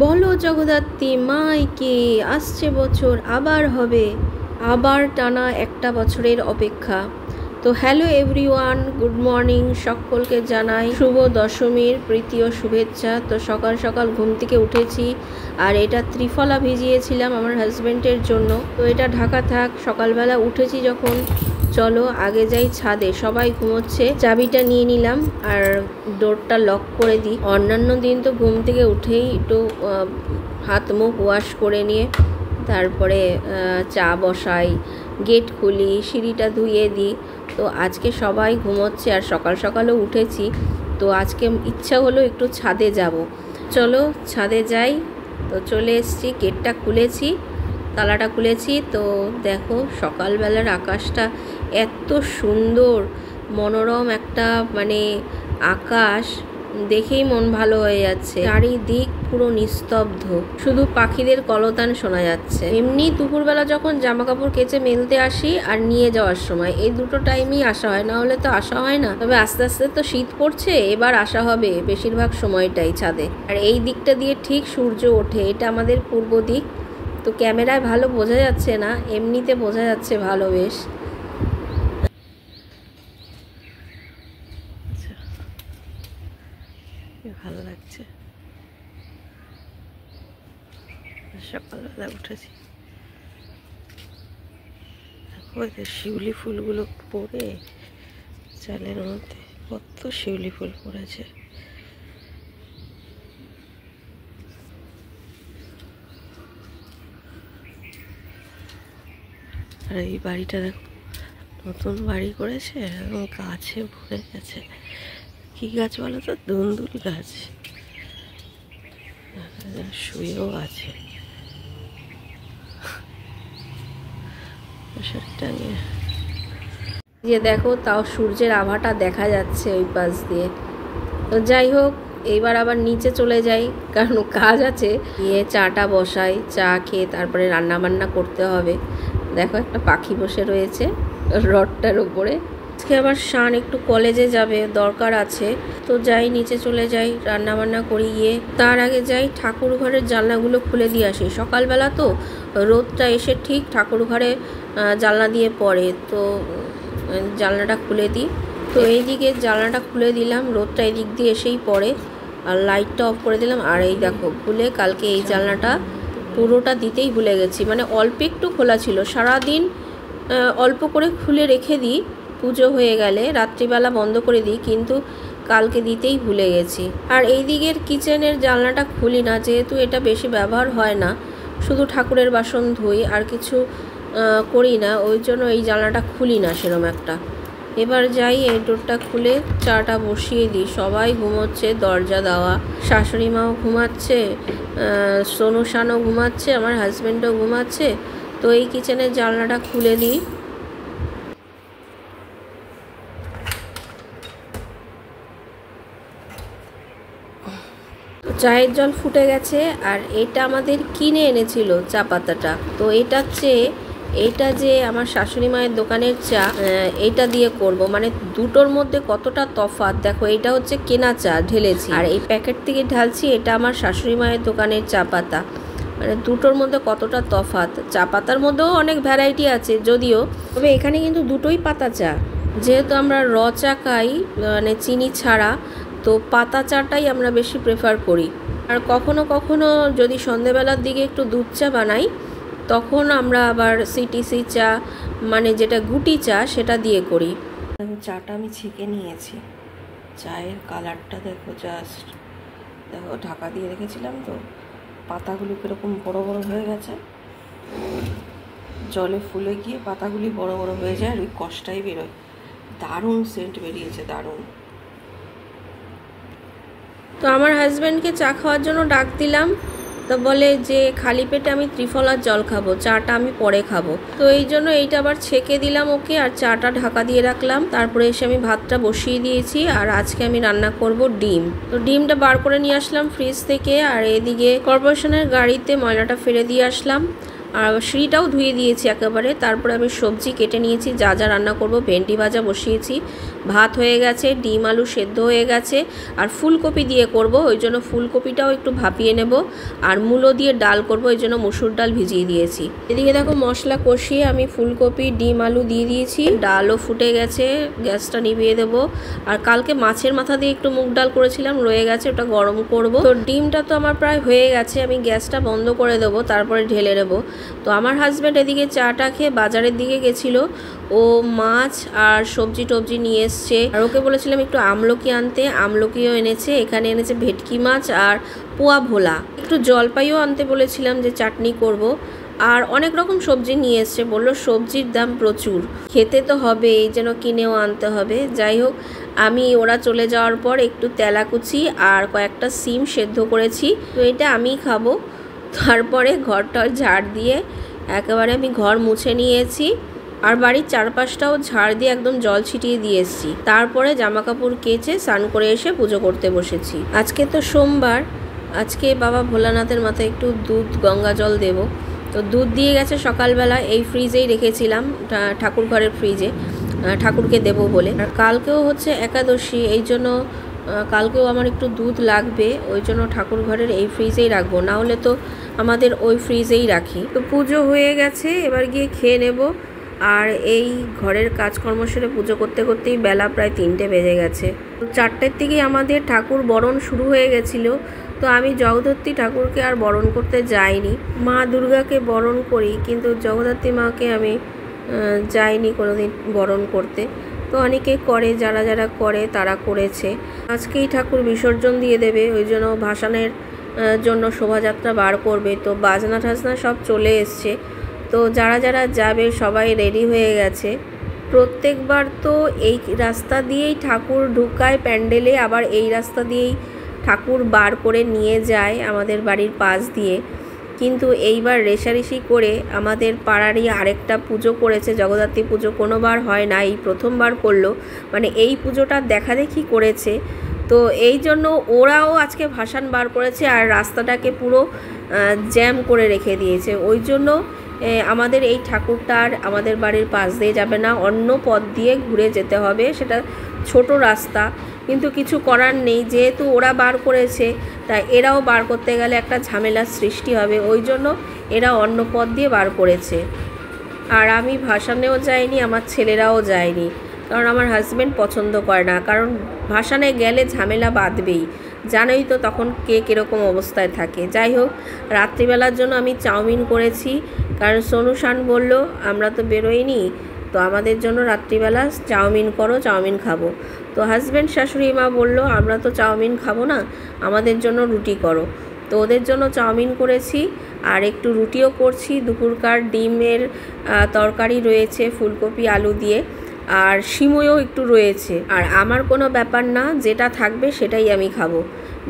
বলো জগদ্ধাত্রী মাইকে আসছে বছর আবার হবে, আবার টানা একটা বছরের অপেক্ষা। তো হ্যালো এভরিওয়ান, গুড মর্নিং, সকলকে জানাই শুভ দশমীর প্রীতি ও শুভেচ্ছা। তো সকাল সকাল ঘুম থেকে উঠেছি আর এটা ত্রিফলা ভিজিয়েছিলাম আমার হাজব্যান্ডের জন্য। তো এটা ঢাকা থাক, সকালবেলা উঠেছি যখন চলো আগে যাই ছাদে, সবাই ঘুমোচ্ছে, চাবিটা নিয়ে নিলাম আর ডোরটা লক করে দিই। অন্যান্য দিন তো ঘুম থেকে উঠেই একটু হাত মুখ ওয়াশ করে নিয়ে তারপরে চা বসাই, গেট খুলি, সিঁড়িটা ধুয়ে দিই। তো আজকে সবাই ঘুমোচ্ছে আর সকাল সকালও উঠেছি, তো আজকে ইচ্ছা হলো একটু ছাদে যাব। চলো ছাদে যাই। তো চলে এসেছি, গেটটা খুলেছি, তালাটা খুলেছি। তো দেখো সকালবেলার আকাশটা এত সুন্দর, মনোরম একটা আকাশ, দেখেই মন ভালো হয়ে যাচ্ছে। চারিদিক পুরো নিস্তব্ধ, শুধু পাখিদের কলতান শোনা যাচ্ছে। এমনি দুপুরবেলা যখন জামা কাপড় কেচে মেলতে আসি আর নিয়ে যাওয়ার সময়, এই দুটো টাইমেই আসা হয়, না হলে তো আসা হয় না। তবে আস্তে আস্তে তো শীত পড়ছে, এবার আসা হবে বেশিরভাগ সময়টাই ছাদে। আর এই দিকটা দিয়ে ঠিক সূর্য ওঠে, এটা আমাদের পূর্ব দিক। তো ক্যামেরায় ভালো বোঝা যাচ্ছে না, এমনিতে বোঝা যাচ্ছে ভালো বেশ। ভালো লাগছে, সকালবেলা উঠেছি, শিউলি ফুলগুলো পড়ে চালের মধ্যে কত শিউলি ফুল পড়েছে। আর এই বাড়িটা দেখো, নতুন বাড়ি করেছে এবং গাছে ভরে গেছে। কি গাছ বলো তো? দুন্দুল গাছ। শুয়েও আছে যে দেখো, তাও সূর্যের আভাটা দেখা যাচ্ছে ওই পাশ দিয়ে। তো যাই হোক, এইবার আবার নিচে চলে যাই, কারণ কাজ আছে। গিয়ে চাটা বসাই, চা খেয়ে তারপরে রান্না বান্না করতে হবে। দেখো একটা পাখি বসে রয়েছে রডটার উপরে। আজকে আবার শান একটু কলেজে যাবে, দরকার আছে। তো যাই, নিচে চলে যাই, রান্না বান্না করি। গিয়ে তার আগে যাই ঠাকুর ঘরের জানলাগুলো খুলে দিয়ে আসি। সকালবেলা তো রোদটা এসে ঠিক ঠাকুর ঘরে জানলা দিয়ে পড়ে, তো জানলাটা খুলে দিই। তো এইদিকে জানলাটা খুলে দিলাম, রোদটা এদিক দিয়ে এসেই পড়ে, আর লাইটটা অফ করে দিলাম। আর এই দেখো, ভুলে কালকে এই জানলাটা পুরোটা দিতেই ভুলে গেছি। অল্প একটু খোলা ছিল, সারাদিন অল্প করে খুলে রেখে দিই, পুজো হয়ে গেলে রাত্রিবেলা বন্ধ করে দিই, কিন্তু কালকে দিতেই ভুলে গেছি। আর এই দিকের কিচেনের জানলাটা খুলি না, যেহেতু এটা বেশি ব্যবহার হয় না, শুধু ঠাকুরের বাসন ধুই, আর কিছু করি না, ওই জন্য এই জানলাটা খুলি না সেরকম একটা। এবার যাই, এই ডোরটা খুলে চাটা বসিয়ে দিই। সবাই ঘুমোচ্ছে, দরজা দেওয়া, শাশুড়ি মাও ঘুমাচ্ছে, সোনু শানও ঘুমাচ্ছে, আমার হাজব্যান্ডও ঘুমাচ্ছে। তো এই কিচেনের জানলাটা খুলে দিই। চায়ের জল ফুটে গেছে, আর এটা আমাদের কিনে এনেছিল চা পাতাটা। তো এটা যে আমার শাশুড়ি মায়ের দোকানের চা, এটা দিয়ে করব। দুটোর মধ্যে কতটা তফাৎ দেখো। এটা হচ্ছে কেনা চা ঢেলেছি, আর এই প্যাকেট থেকে ঢালছি এটা আমার শাশুড়ি মায়ের দোকানের চা পাতা। দুটোর মধ্যে কতটা তফাৎ। চা পাতার মধ্যেও অনেক ভ্যারাইটি আছে যদিও, তবে এখানে কিন্তু দুটোই পাতা চা। যেহেতু আমরা র চা খাই, চিনি ছাড়া, তো পাতা চাটাই আমরা বেশি প্রেফার করি। আর কখনো কখনো যদি সন্ধেবেলার দিকে একটু দুধ চা বানাই, তখন আমরা আবার সিটিসি চা, যেটা গুটি চা, সেটা দিয়ে করি। চাটা আমি ছেঁকে নিয়েছি, চায়ের কালারটা দেখো, জাস্ট দেখো, ঢাকা দিয়ে রেখেছিলাম তো, পাতাগুলো কীরকম বড় বড় হয়ে গেছে, জলে ফুলে গিয়ে পাতাগুলি বড় বড় হয়ে যায়, আর ওই কষটাই বেরোয়। দারুণ সেন্ট বেরিয়েছে, দারুণ। তো আমার হাজব্যান্ডকে চা খাওয়ার জন্য ডাক দিলাম, তো বলে যে খালি পেটে আমি ত্রিফলার জল খাবো, চাটা আমি পরে খাবো। তো এই জন্য এইটা আবার ছেঁকে দিলাম ওকে, আর চাটা ঢাকা দিয়ে রাখলাম। তারপরে এসে আমি ভাতটা বসিয়ে দিয়েছি, আর আজকে আমি রান্না করব ডিম। তো ডিমটা বার করে নিয়ে আসলাম ফ্রিজ থেকে, আর এদিকে কর্পোরেশনের গাড়িতে ময়লাটা ফেলে দিয়ে আসলাম। আর সিঁড়িটাও ধুয়ে দিয়েছি একেবারে। তারপরে আমি সবজি কেটে নিয়েছি, যা যা রান্না করব। ভেন্ডি ভাজা বসিয়েছি, ভাত হয়ে গেছে, ডিম আলু সেদ্ধ হয়ে গেছে, আর ফুলকপি দিয়ে করব, ওই জন্য ফুলকপিটাও একটু ভাপিয়ে নেব। আর মূলো দিয়ে ডাল করব, ওই জন্য মুসুর ডাল ভিজিয়ে দিয়েছি। এদিকে দেখো মশলা কষিয়ে আমি ফুলকপি ডিম আলু দিয়ে দিয়েছি, ডালও ফুটে গেছে, গ্যাসটা নিভিয়ে দেবো। আর কালকে মাছের মাথা দিয়ে একটু মুগ ডাল করেছিলাম, রয়ে গেছে, ওটা গরম করব। তো ডিমটা তো আমার প্রায় হয়ে গেছে, আমি গ্যাসটা বন্ধ করে দেবো, তারপরে ঢেলে নেবো। তো আমার হাজব্যান্ড এদিকে চাটা খেয়ে বাজারের দিকে গেছিলো, ও মাছ আর সবজি টবজি নিয়ে এসছে। আর ওকে বলেছিলাম একটু আমলকি আনতে, আমলকিও এনেছে। এখানে এনেছে ভেটকি মাছ আর পোয়া ভোলা, একটু জলপাইও আনতে বলেছিলাম যে চাটনি করব। আর অনেক রকম সবজি নিয়ে এসছে, বললো সবজির দাম প্রচুর, খেতে তো হবে, এই যেন কিনেও আনতে হবে। যাই হোক, আমি ওরা চলে যাওয়ার পর একটু তেলাকুচি আর কয়েকটা সিম সেদ্ধ করেছি, তো এটা আমিই খাবো। তারপরে ঘরটা ঝাড় দিয়ে একেবারে আমি ঘর মুছে নিয়েছি, আর বাড়ির চারপাশটাও ঝাড় দিয়ে একদম জল ছিটিয়ে দিয়ে এসেছি। তারপরে জামা কাপড় কেচে স্নান করে এসে পুজো করতে বসেছি। আজকে তো সোমবার, আজকে বাবা ভোলানাথের মাথায় একটু দুধ গঙ্গা জল দেব। তো দুধ দিয়ে গেছে সকালবেলা, এই ফ্রিজেই রেখেছিলাম, ঠাকুর ঘরের ফ্রিজে, ঠাকুরকে দেব বলে। আর কালকেও হচ্ছে একাদশী, এই জন্য কালকেও আমার একটু দুধ লাগবে, ওই জন্য ঠাকুর ঘরের এই ফ্রিজেই রাখবো, না হলে তো আমাদের ওই ফ্রিজেই রাখি। তো পুজো হয়ে গেছে, এবার গিয়ে খেয়ে নেব। আর এই ঘরের কাজকর্ম সেরে পুজো করতে করতেই বেলা প্রায় 3টে বেজে গেছে। তো 4টের দিকেই আমাদের ঠাকুর বরণ শুরু হয়ে গেছিলো। তো আমি জগদ্ধাত্রী ঠাকুরকে আর বরণ করতে যাইনি, মা দুর্গাকে বরণ করি, কিন্তু জগদ্ধাত্রী মাকে আমি যাইনি কোনোদিন বরণ করতে। তো অনেকে করে, যারা যারা করে তারা করেছে। আজকেই ঠাকুর বিসর্জন দিয়ে দেবে, ওই জন্য ভাসানের জন্য শোভাযাত্রা বার করবে। তো বাজনা টাজনা সব চলে এসছে, তো যারা যারা যাবে সবাই রেডি হয়ে গেছে। প্রত্যেকবার তো এই রাস্তা দিয়েই ঠাকুর ঢুকায় প্যান্ডেলে, আবার এই রাস্তা দিয়েই ঠাকুর বার করে নিয়ে যায় আমাদের বাড়ির পাশ দিয়ে। কিন্তু এইবার রেষারেষি করে আমাদের পাড়ারই আরেকটা পুজো করেছে, জগদ্ধাত্রী পুজো, কোনোবার হয় না, এই প্রথমবার করলো, মানে এই পুজোটা দেখাদেখি করেছে। তো এই জন্য ওরাও আজকে ভাসান বার করেছে, আর রাস্তাটাকে পুরো জ্যাম করে রেখে দিয়েছে। ওই জন্য আমাদের এই ঠাকুরটা আর আমাদের বাড়ির পাশ দিয়ে যাবে না, অন্য পথ দিয়ে ঘুরে যেতে হবে। সেটা ছোট রাস্তা, কিন্তু কিছু করার নেই, যেহেতু ওরা বার করেছে তাই এরাও বার করতে গেলে একটা ঝামেলার সৃষ্টি হবে, ওই জন্য এরা অন্য পথ দিয়ে বার করেছে। আর আমি ভাসানেও যাইনি, আমার ছেলেরাও যায়নি, কারণ আমার হাজব্যান্ড পছন্দ করে না, কারণ ভাসানে গেলে ঝামেলা বাঁধবেই, জানোই তো তখন কে কীরকম অবস্থায় থাকে। যাই হোক, রাত্রিবেলার জন্য আমি চাউমিন করেছি, কারণ সোনু শান বললো আমরা তো বেরোইনি, তো আমাদের জন্য রাত্রিবেলা চাউমিন করো, চাউমিন খাবো। তো হাজব্যান্ড শাশুড়ি মা বললো আমরা তো চাউমিন খাবো না, আমাদের জন্য রুটি করো। তো ওদের জন্য চাউমিন করেছি, আর একটু রুটিও করছি। দুপুরকার ডিমের তরকারি রয়েছে ফুলকপি আলু দিয়ে, আর সিমইও একটু রয়েছে। আর আমার কোনো ব্যাপার না, যেটা থাকবে সেটাই আমি খাবো,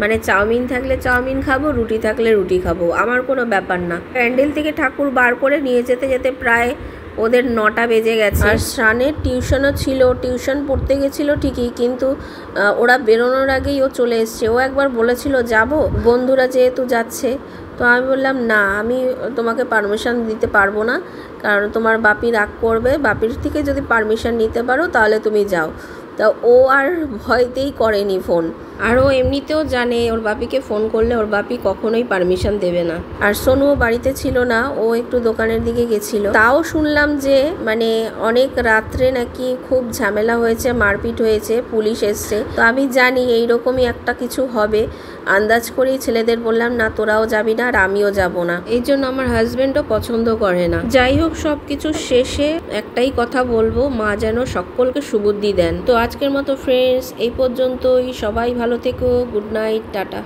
মানে চাউমিন থাকলে চাউমিন খাবো, রুটি থাকলে রুটি খাবো, আমার কোনো ব্যাপার না। প্যান্ডেল থেকে ঠাকুর বার করে নিয়ে যেতে যেতে প্রায় ওদের 9টা বেজে গেছে। আর স্নানের টিউশনও ছিল, টিউশন পড়তে গেছিলো ঠিকই, কিন্তু ওরা বেরোনোর আগেই ও চলে এসছে। ও একবার বলেছিল যাব, বন্ধুরা যেহেতু যাচ্ছে, তো আমি বললাম না, আমি তোমাকে পারমিশন দিতে পারবো না, কারণ তোমার বাপি রাগ করবে, বাপির থেকে যদি পারমিশন নিতে পারো তাহলে তুমি যাও। তা ও আর ভয়তেই করেনি ফোন, আর ও এমনিতেও জানে ওর বাপিকে ফোন করলে ওর বাপি কখনোই পারমিশন দেবে না। আর সোনুও বাড়িতে ছিল না, ও একটু দোকানের দিকে গেছিলো। তাও শুনলাম যে মানে অনেক রাত্রে নাকি খুব ঝামেলা হয়েছে, মারপিট হয়েছে, পুলিশ এসছে। তো আমি জানি এইরকমই একটা কিছু হবে, আন্দাজ করেই ছেলেদের বললাম না তোরাও যাবি না আর আমিও যাব না, এই জন্য আমার হাজব্যান্ডও পছন্দ করে না। যাই হোক, সব কিছু শেষে একটাই কথা বলবো, মা যেন সকলকে সুবুদ্ধি দেন। তো আজকের মতো ফ্রেন্ডস এই পর্যন্তই, সবাই ভালো থেকো, গুড নাইট, টাটা।